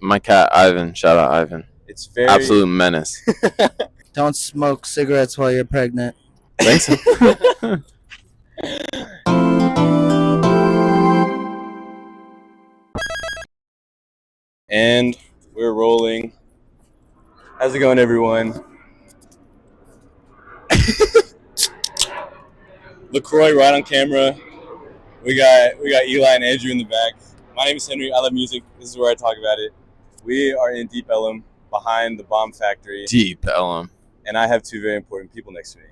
My cat Ivan. Shout out Ivan. It's very Absolute menace. Don't smoke cigarettes while you're pregnant. Thanks. And we're rolling. How's it going, everyone? LaCroix right on camera. We got Eli and Andrew in the back. My name is Henry. I love music. This is where I talk about it. We are in Deep Ellum, behind the Bomb Factory. Deep Ellum. And I have two very important people next to me.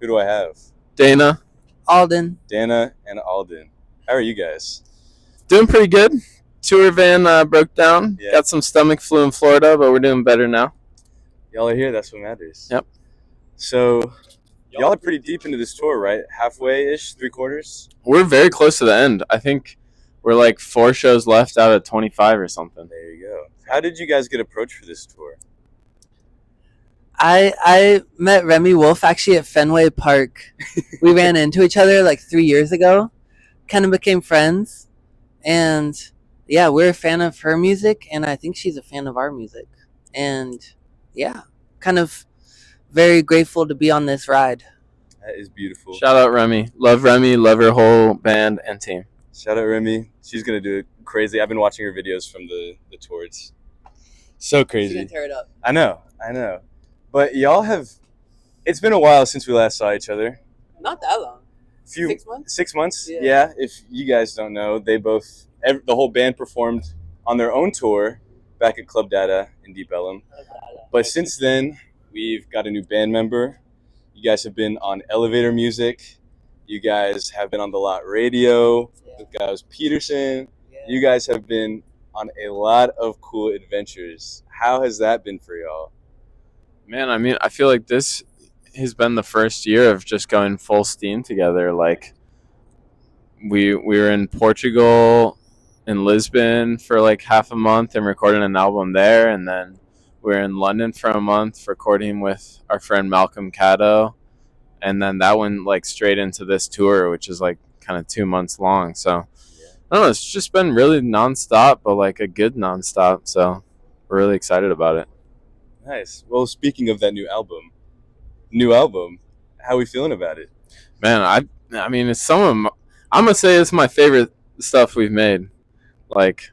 Who do I have? Dana. Alden. Dana and Alden. How are you guys? Doing pretty good. Tour van broke down. Yeah. Got some stomach flu in Florida, but we're doing better now. Y'all are here. That's what matters. Yep. So, y'all are pretty deep into this tour, right? Halfway-ish? 3/4? We're very close to the end. I think we're like 4 shows left out of 25 or something. There you go. How did you guys get approached for this tour? I met Remy Wolf actually at Fenway Park. We ran into each other like 3 years ago. Kind of became friends. And yeah, we're a fan of her music, and I think she's a fan of our music. And yeah, kind of very grateful to be on this ride. That is beautiful. Shout out Remy. Love her whole band and team. Shout out Remy. She's going to do it crazy. I've been watching her videos from the tour. It's so crazy. She's gonna tear it up. I know. But y'all have... It's been a while since we last saw each other. Not that long. 6 months? 6 months? Yeah. Yeah. If you guys don't know, they both... the whole band performed on their own tour back at Club Data in Deep Ellum. But since then, we've got a new band member. You guys have been on Elevator Music. You guys have been on The Lot Radio. With guys Peterson. You guys have been on a lot of cool adventures. How has that been for y'all? Man, I mean, I feel like this has been the first year of just going full steam together. Like, we were in Portugal, in Lisbon for like half a month and recording an album there, and then we were in London for a month recording with our friend Malcolm Caddo, and then that went like straight into this tour, which is like kind of 2 months long. So I don't know, it's just been really nonstop, but like a good nonstop. So we're really excited about it. Nice. Well, speaking of that new album, how are we feeling about it? Man, I mean, it's I'm gonna say it's my favorite stuff we've made. Like,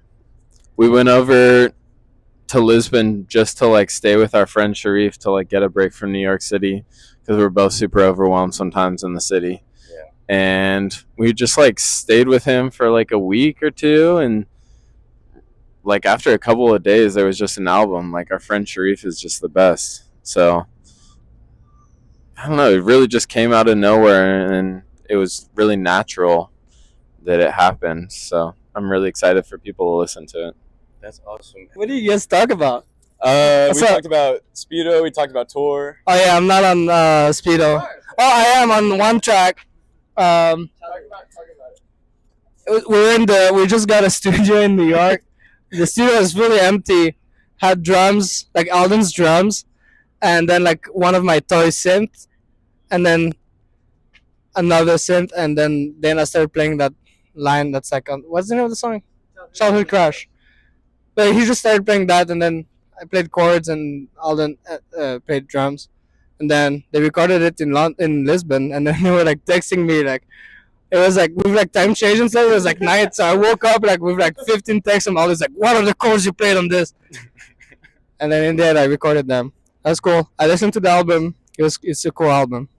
we went over to Lisbon just to like stay with our friend Sharif to like get a break from New York City, because we're both super overwhelmed sometimes in the city. Yeah. And we just like stayed with him for like a week or two, and like after a couple of days there was just an album. Like, our friend Sharif is just the best. So I don't know, it really just came out of nowhere, and it was really natural that it happened. So I'm really excited for people to listen to it. That's awesome. What do you guys talk about? We talked about Speedo. We talked about tour. Oh yeah, I'm not on Speedo. Oh, I am on one track. Talk about it. We just got a studio in New York. The studio is really empty. Had drums, like Alden's drums, and then like one of my toy synths, and then another synth, and then I started playing that line that's like what's the name of the song? Childhood Crush. But he just started playing that, and then I played chords, and Alden played drums, and then they recorded it in Lisbon, and then they were like texting me like. It was like with like time change and stuff. It was like night, so I woke up like with like 15 texts from all this. Like, what are the chords you played on this? And then in the end, I recorded them. That's cool. I listened to the album. It's a cool album.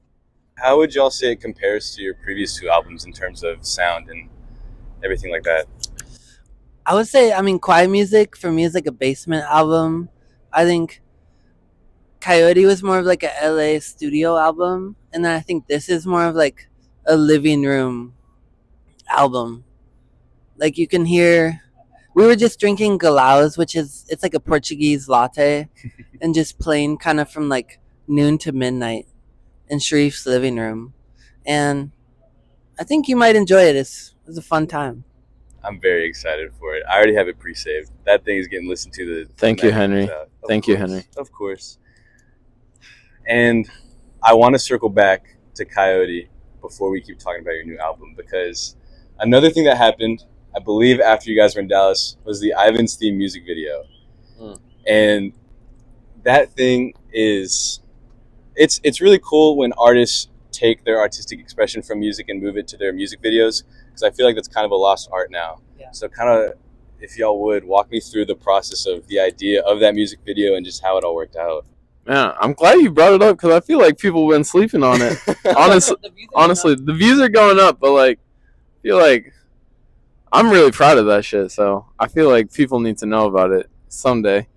How would y'all say it compares to your previous two albums in terms of sound and everything like that? I would say, I mean, Quiet Music for me is like a basement album. I think Coyote was more of like a LA studio album, and then I think this is more of like a living room album. Like, you can hear, we were just drinking Galaus, it's like a Portuguese latte, and just playing kind of from like noon to midnight in Sharif's living room. And I think you might enjoy it. It was a fun time. I'm very excited for it. I already have it pre-saved. That thing is getting listened to. Thank you, Henry. Thank you, Henry. Of course. And I want to circle back to Coyote before we keep talking about your new album, because another thing that happened, I believe, after you guys were in Dallas was the Ivan's theme music video. And that thing is, it's really cool when artists take their artistic expression from music and move it to their music videos, because I feel like that's kind of a lost art now. Yeah. So kind of, if y'all would walk me through the process of the idea of that music video and just how it all worked out. Man, I'm glad you brought it up because I feel like people have been sleeping on it. Honestly, the views are going up, but like, I feel like I'm really proud of that shit. So I feel like people need to know about it someday.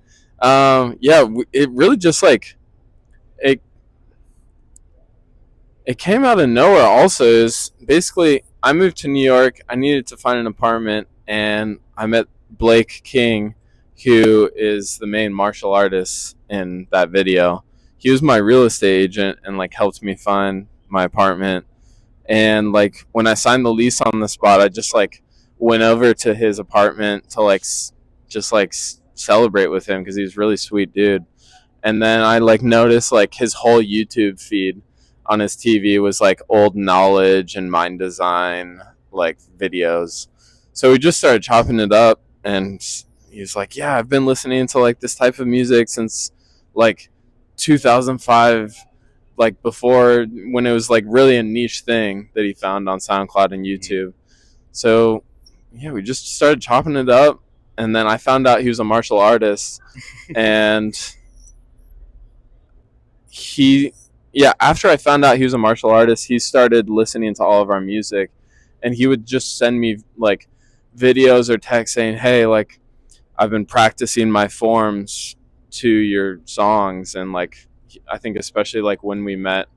Yeah, it really just like it. It came out of nowhere. Also, is basically I moved to New York. I needed to find an apartment, and I met Blake King, who is the main martial artist in that video. He was my real estate agent and like helped me find my apartment. And like when I signed the lease on the spot, I just like went over to his apartment to like just like celebrate with him because he was a really sweet dude. And then I like noticed like his whole YouTube feed on his TV was like old knowledge and mind design like videos. So we just started chopping it up, and he was like, "Yeah, I've been listening to like this type of music since like 2005, like before when it was like really a niche thing that he found on SoundCloud and YouTube." So yeah, we just started chopping it up, and then I found out he was a martial artist, and after I found out he was a martial artist, he started listening to all of our music, and he would just send me like videos or text saying, "Hey, like I've been practicing my forms to your songs." And like I think especially like when we met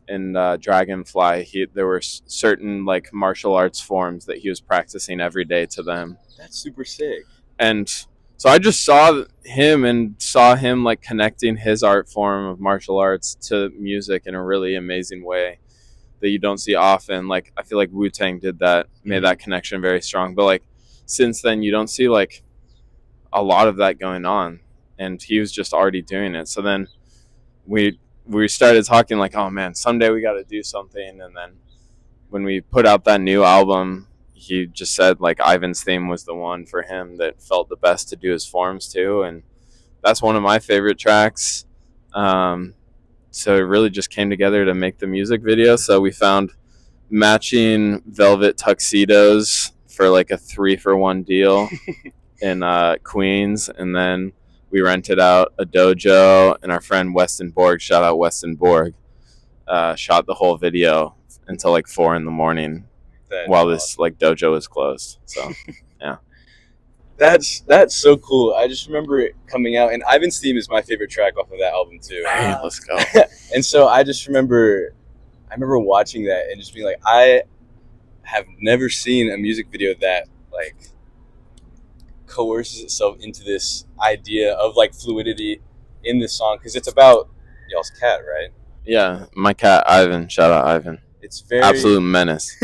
in Dragonfly, there were certain like martial arts forms that he was practicing every day to them. That's super sick. And so I just saw him like connecting his art form of martial arts to music in a really amazing way that you don't see often. Like I feel like Wu-Tang did that, made that connection very strong. But like since then you don't see like a lot of that going on, and he was just already doing it. So then we started talking like, oh man, someday we got to do something. And then when we put out that new album, he just said like Ivan's theme was the one for him that felt the best to do his forms to, and that's one of my favorite tracks. So it really just came together to make the music video. So we found matching velvet tuxedos for like a 3-for-1 deal in Queens, and then we rented out a dojo, and our friend Weston Borg, shout out Weston Borg, shot the whole video until like 4 a.m. while this like dojo was closed. So yeah. That's so cool. I just remember it coming out, and Ivan's theme is my favorite track off of that album too. Hey, let's go. And so I remember watching that and just being like, I have never seen a music video that like coerces itself into this idea of like fluidity in this song, because it's about y'all's cat, right? Yeah, my cat Ivan, shout out Ivan. It's very absolute menace.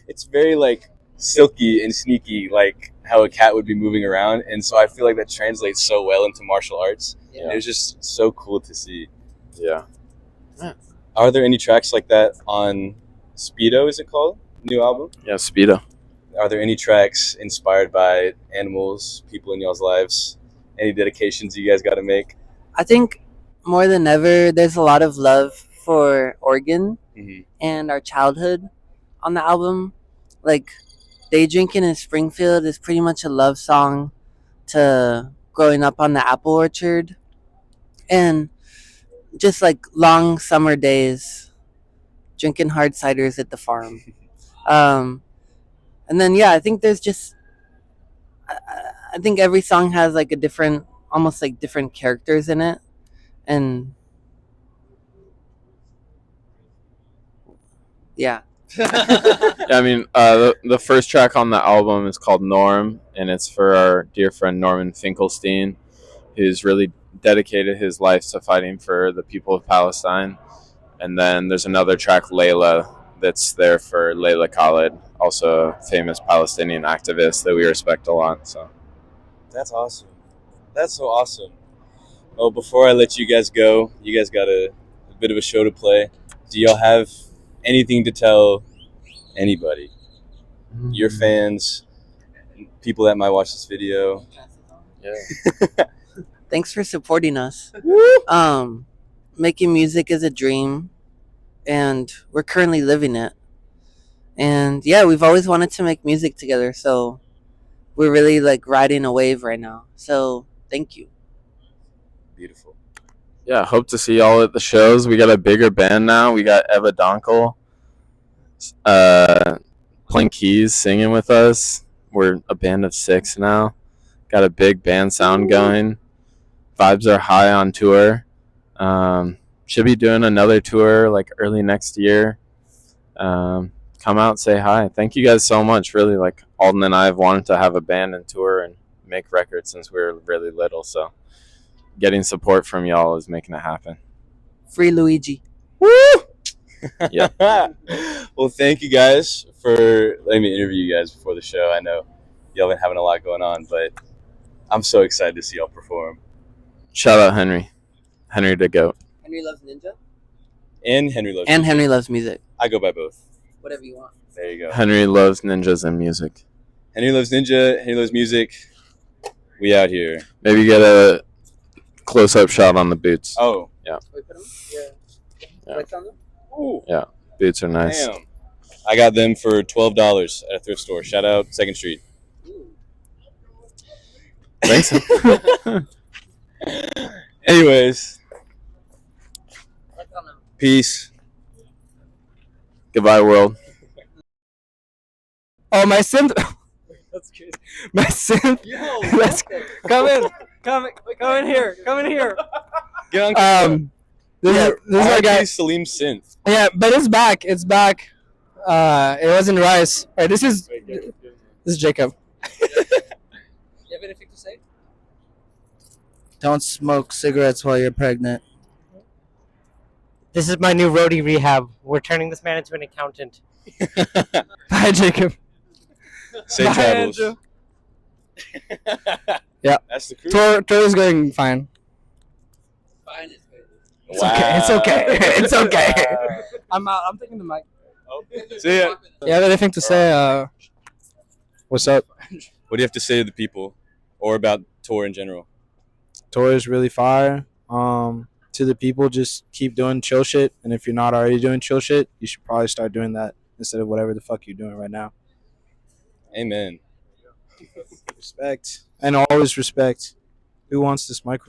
It's very like silky and sneaky, like how a cat would be moving around, and so I feel like that translates so well into martial arts. Yeah. It was just so cool to see. Yeah. Are there any tracks like that on Speedo, is it called? New album? Yeah, Speedo. Are there any tracks inspired by animals, people in y'all's lives? Any dedications you guys got to make? I think more than ever, there's a lot of love for Oregon and our childhood on the album. Like, Day Drinking in Springfield is pretty much a love song to growing up on the apple orchard. And just like long summer days, drinking hard ciders at the farm. And then, yeah, I think there's just, I think every song has like a different, almost like different characters in it. And yeah. I mean, the first track on the album is called Norm, and it's for our dear friend Norman Finkelstein, who's really dedicated his life to fighting for the people of Palestine. And then there's another track, Layla, that's there for Layla Khaled, also a famous Palestinian activist that we respect a lot. So that's awesome. That's so awesome. Well, before I let you guys go, you guys got a bit of a show to play. Do y'all have anything to tell anybody? Your fans, people that might watch this video? Yeah. Thanks for supporting us. Making music is a dream, and we're currently living it. And yeah, we've always wanted to make music together, so we're really like riding a wave right now. So thank you. Beautiful. Yeah, hope to see y'all at the shows. We got a bigger band now. We got Eva Donkel playing keys, singing with us. We're a band of 6 now. Got a big band sound going. Vibes are high on tour. Should be doing another tour like early next year. Come out, say hi. Thank you guys so much. Really, like Alden and I have wanted to have a band and tour and make records since we were really little. So getting support from y'all is making it happen. Free Luigi. Woo! Yeah. Well, thank you guys for letting me interview you guys before the show. I know y'all been having a lot going on, but I'm so excited to see y'all perform. Shout out Henry. Henry the GOAT. Henry loves ninja. And Henry loves And music. Henry loves music. I go by both. Whatever you want. There you go. Henry loves ninjas and music. Henry loves ninja. Henry loves music. We out here. Maybe get a close-up shot on the boots. Oh. Yeah. Yeah. Ooh. Yeah. Boots are nice. Damn. I got them for $12 at a thrift store. Shout out 2nd Street. Thanks. Anyways. Peace. Goodbye, world. Oh, my synth. That's crazy. My synth. Yo, Let's come in. Come in here. Come in here. Get on camera. This is our guy. Salim Synth. Yeah, but it's back. It's back. It wasn't Rice. All right, this is Jacob. You have anything to say? Don't smoke cigarettes while you're pregnant. This is my new roadie rehab. We're turning this man into an accountant. Bye, Jacob. Safe Bye, travels. Andrew. Yeah. That's the crew. Tour is going fine. Fine is good. It's okay. It's okay. It's okay. I'm out. I'm taking the mic. See ya. You have anything to say? What's up? What do you have to say to the people or about tour in general? Tour is really fire. To the people, just keep doing chill shit. And if you're not already doing chill shit, you should probably start doing that instead of whatever the fuck you're doing right now. Amen. Respect. And always respect. Who wants this microphone?